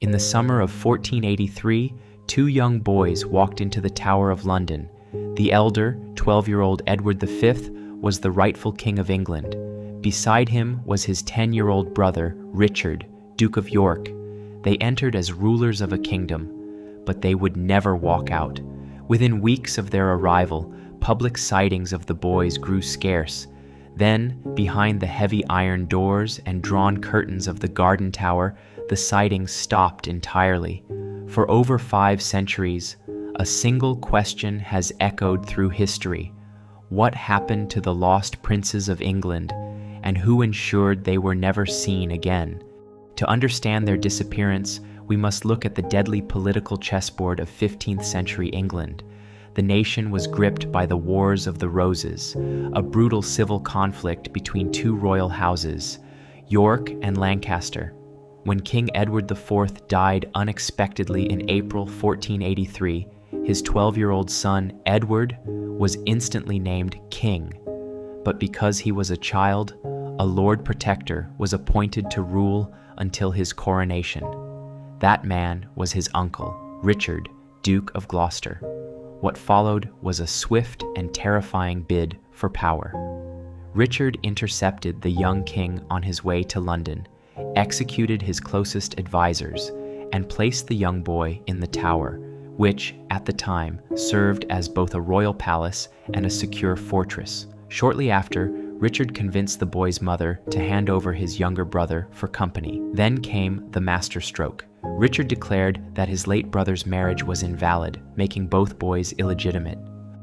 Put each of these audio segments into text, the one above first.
In the summer of 1483, two young boys walked into the Tower of London. The elder, 12-year-old Edward V, was the rightful King of England. Beside him was his 10-year-old brother, Richard, Duke of York. They entered as rulers of a kingdom, but they would never walk out. Within weeks of their arrival, public sightings of the boys grew scarce. Then, behind the heavy iron doors and drawn curtains of the garden tower, the sightings stopped entirely. For over 5 centuries, a single question has echoed through history. What happened to the lost princes of England, and who ensured they were never seen again? To understand their disappearance, we must look at the deadly political chessboard of 15th century England. The nation was gripped by the Wars of the Roses, a brutal civil conflict between two royal houses, York and Lancaster. When King Edward IV died unexpectedly in April 1483, his 12-year-old son, Edward, was instantly named king. But because he was a child, a Lord Protector was appointed to rule until his coronation. That man was his uncle, Richard, Duke of Gloucester. What followed was a swift and terrifying bid for power. Richard intercepted the young king on his way to London, executed his closest advisors, and placed the young boy in the Tower, which, at the time, served as both a royal palace and a secure fortress. Shortly after, Richard convinced the boy's mother to hand over his younger brother for company. Then came the masterstroke. Richard declared that his late brother's marriage was invalid, making both boys illegitimate.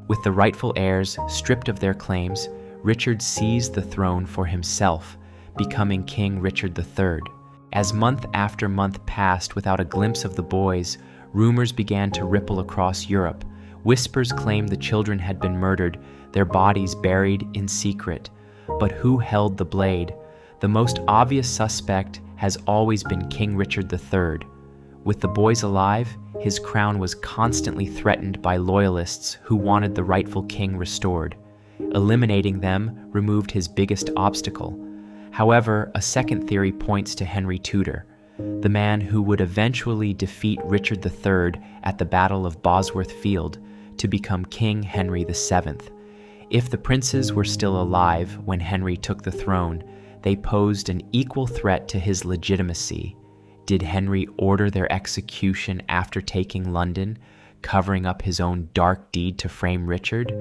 With the rightful heirs stripped of their claims, Richard seized the throne for himself, becoming King Richard III. As month after month passed without a glimpse of the boys, rumors began to ripple across Europe. Whispers claimed the children had been murdered, their bodies buried in secret. But who held the blade? The most obvious suspect has always been King Richard III. With the boys alive, his crown was constantly threatened by loyalists who wanted the rightful king restored. Eliminating them removed his biggest obstacle. However, a second theory points to Henry Tudor, the man who would eventually defeat Richard III at the Battle of Bosworth Field to become King Henry VII. If the princes were still alive when Henry took the throne, they posed an equal threat to his legitimacy. Did Henry order their execution after taking London, covering up his own dark deed to frame Richard?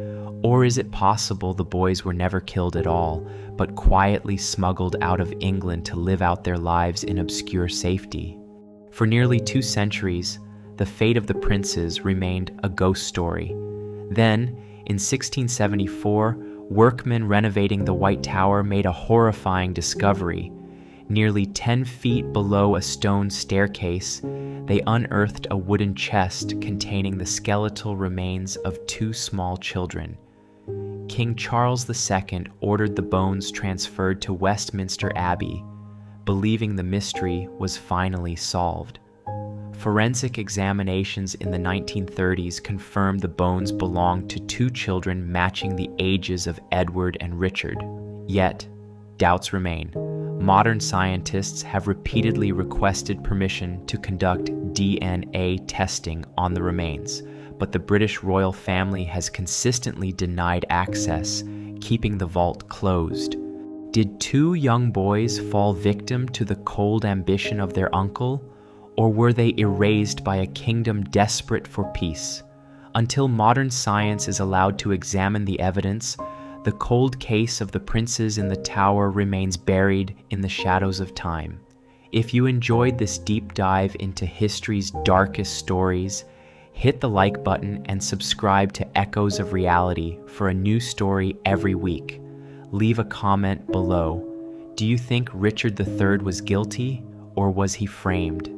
Or is it possible the boys were never killed at all, but quietly smuggled out of England to live out their lives in obscure safety? For nearly 2 centuries, the fate of the princes remained a ghost story. Then, in 1674, workmen renovating the White Tower made a horrifying discovery. Nearly 10 feet below a stone staircase, they unearthed a wooden chest containing the skeletal remains of 2 small children. King Charles II ordered the bones transferred to Westminster Abbey, believing the mystery was finally solved. Forensic examinations in the 1930s confirmed the bones belonged to 2 children matching the ages of Edward and Richard. Yet, doubts remain. Modern scientists have repeatedly requested permission to conduct DNA testing on the remains, but the British royal family has consistently denied access, keeping the vault closed. Did 2 young boys fall victim to the cold ambition of their uncle, or were they erased by a kingdom desperate for peace? Until modern science is allowed to examine the evidence, the cold case of the princes in the Tower remains buried in the shadows of time. If you enjoyed this deep dive into history's darkest stories, hit the like button and subscribe to Echoes of Reality for a new story every week. Leave a comment below. Do you think Richard III was guilty, or was he framed?